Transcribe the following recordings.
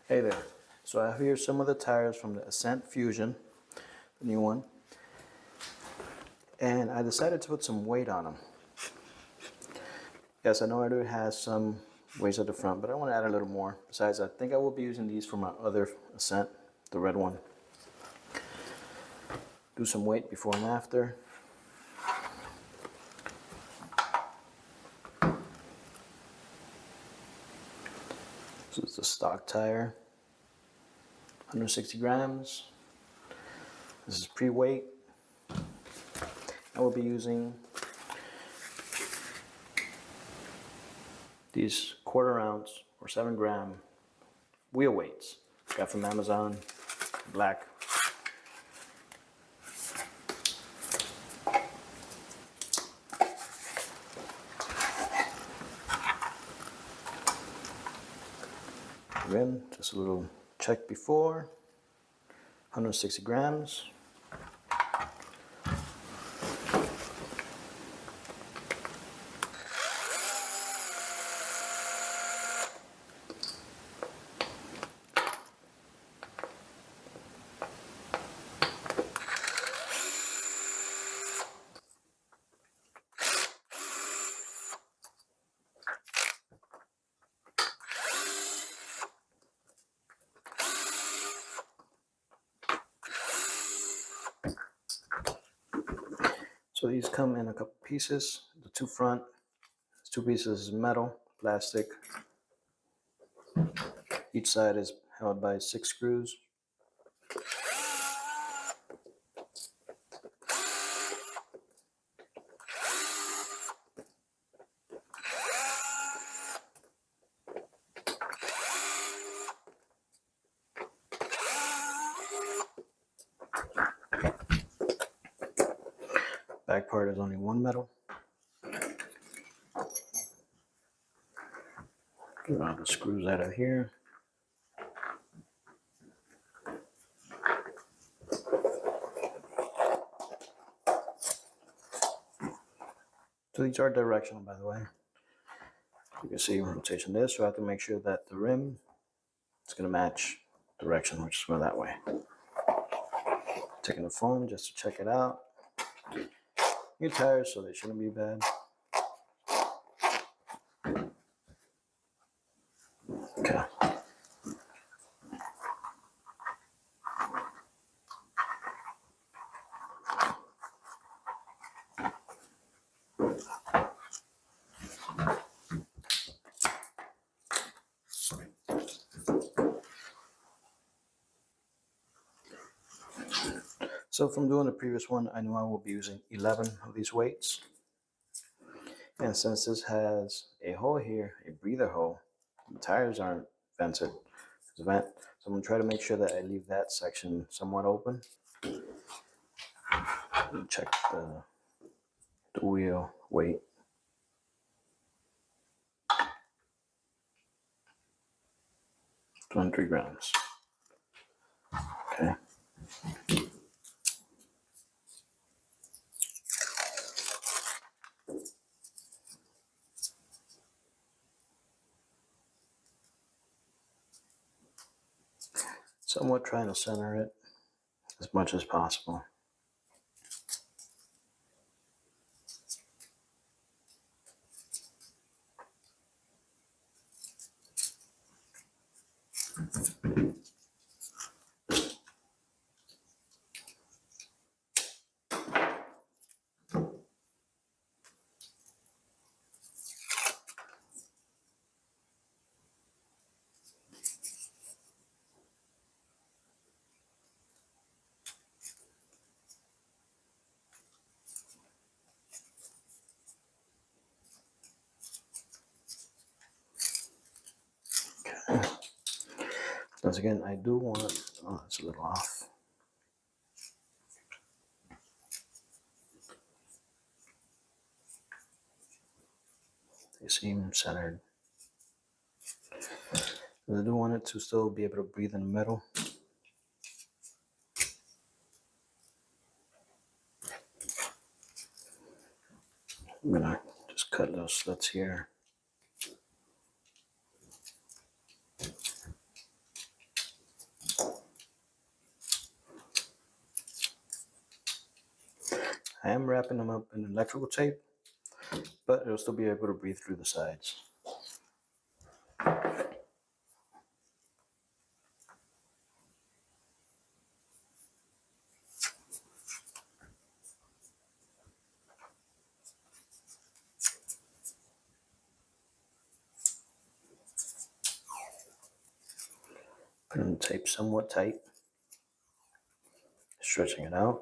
Hey there. So I have here some of the tires from the Ascent Fusion, the new one. And I decided to put some weight on them. Yes, I know it has some weights at the front, but I want to add a little more. Besides, I think I will be using these for my other Ascent, the red one. Do some weight before and after. This is the stock tire, 160 grams. This is pre-weight. I will be using these 1/4 ounce or 7-gram wheel weights. Got from Amazon, black. Rim, just a little check before, 160 grams. So these come in a couple pieces. The two front, 2 pieces is metal, plastic. Each side is held by 6 screws. Back part is only 1 metal. Get all the screws out of here. So these are directional, by the way. You can see rotation this, so I have to make sure that the rim is going to match direction, which is going that way. Taking the foam just to check it out. New tires, so they shouldn't be bad. Okay. So from doing the previous one, I knew I will be using 11 of these weights. And since this has a hole here, a breather hole, the tires aren't vented. There's a vent. So I'm going to try to make sure that I leave that section somewhat open. Check the wheel weight. $23 grams. Okay. Somewhat trying to center it as much as possible. Once again, I do want, oh, it's a little off. They seem centered. I do want it to still be able to breathe in the middle. I'm gonna just cut those slits here. I am wrapping them up in electrical tape, but it'll still be able to breathe through the sides. Putting the tape somewhat tight, stretching it out.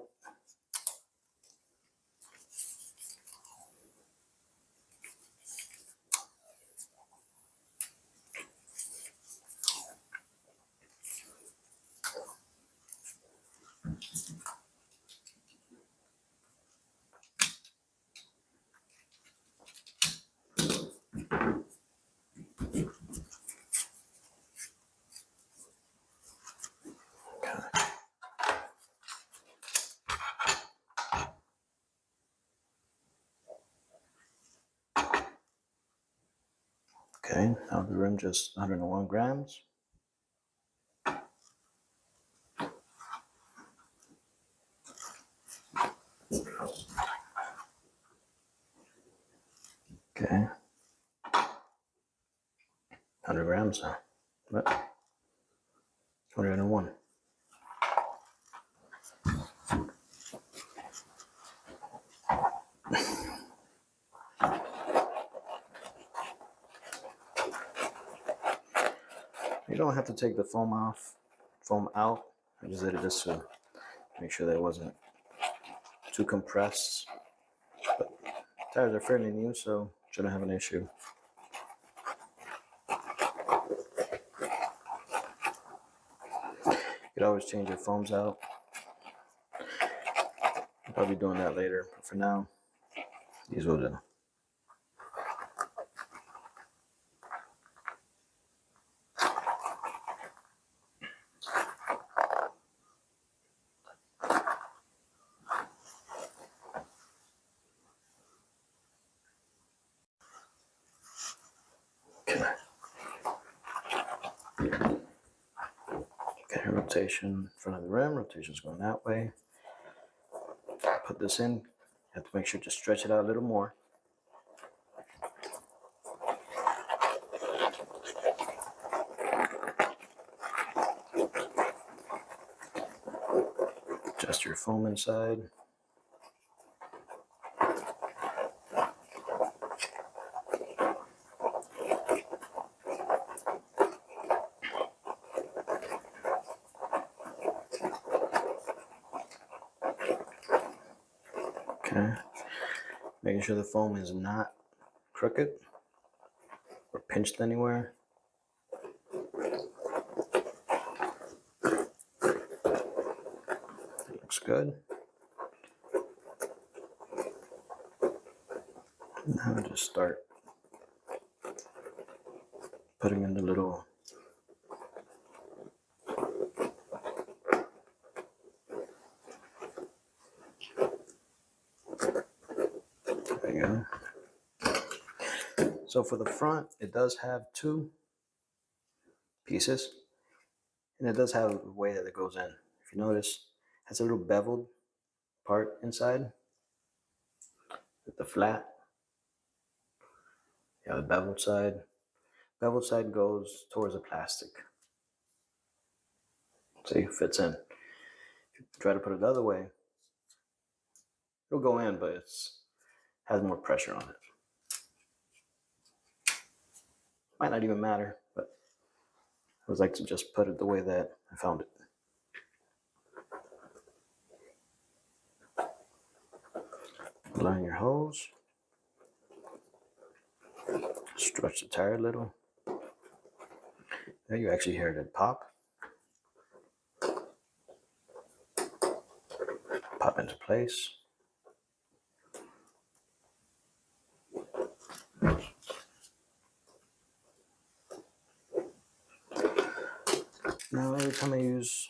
Okay, now the rim just 101 grams. Okay, 100 grams now, but 101. You don't have to take the foam out. I just did it just to make sure that it wasn't too compressed. But tires are fairly new, so shouldn't have an issue. You could always change your foams out. I'll probably be doing that later, but for now, these will do. Okay, rotation in front of the rim. Rotation's going that way. Put this in. You have to make sure to stretch it out a little more. Adjust your foam inside. Okay, making sure the foam is not crooked or pinched anywhere. It looks good. Now just start putting in the little there you go. So for the front, it does have two pieces, and it does have a way that it goes in. If you notice, it has a little beveled part inside with the flat. Yeah, the beveled side. Beveled side goes towards the plastic. See, it fits in. If you try to put it the other way, it'll go in, but it's has more pressure on it. Might not even matter, but I would like to just put it the way that I found it. Line your hose. Stretch the tire a little. There you actually hear it pop. Pop into place. Now every time I use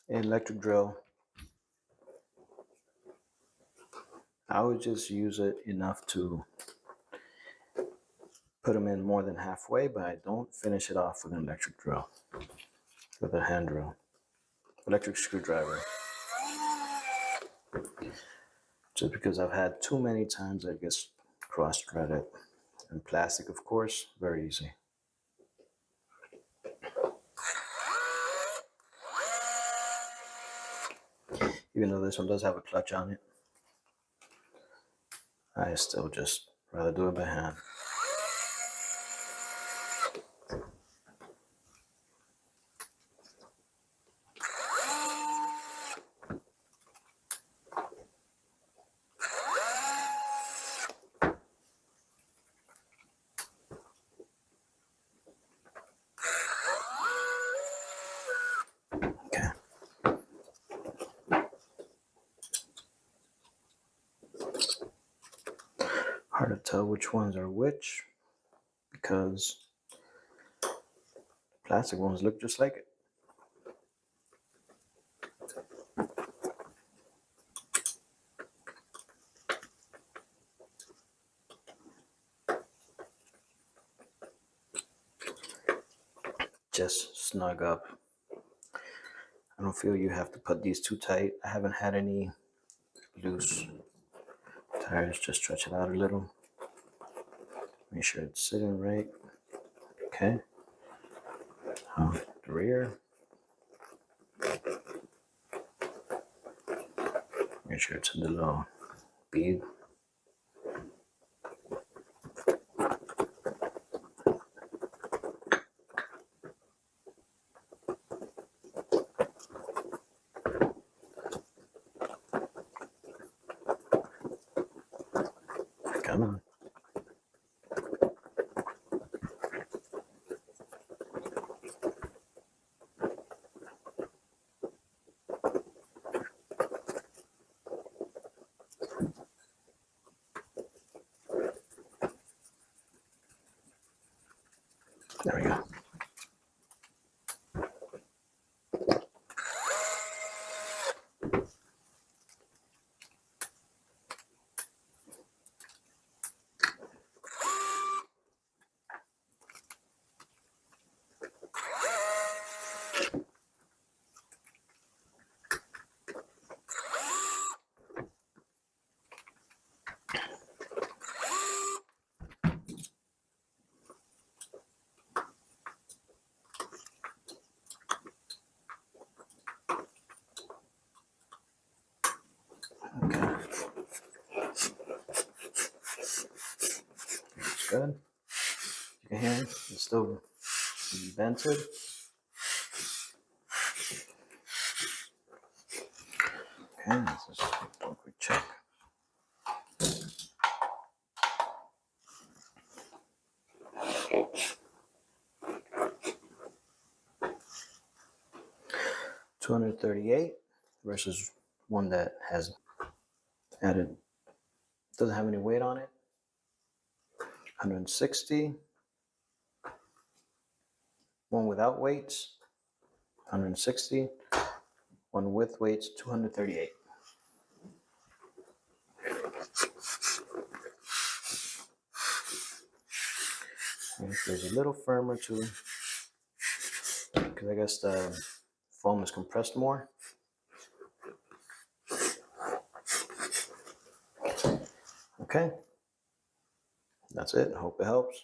an electric drill, I would just use it enough to put them in more than halfway, but I don't finish it off with an electric drill, with a hand drill, electric screwdriver. just because I've had too many times that it gets cross-threaded. And plastic, of course, very easy. Even though this one does have a clutch on it, I still just rather do it by hand. Okay. Hard to tell which ones are which because the plastic ones look just like it. Just snug up. I don't feel you have to put these too tight. I haven't had any loose tires. Just stretch it out a little. Make sure it's sitting right. Okay. The rear. Make sure it's in the little bead. Come on. There we go. Good. You can hear it's still vented. Okay, let's just do a quick check. $238 versus one that has added, doesn't have any weight on it. $160. One without weights, $160. One with weights, $238. And there's a little firmer too, because I guess the foam is compressed more. Okay, that's it. Hope it helps.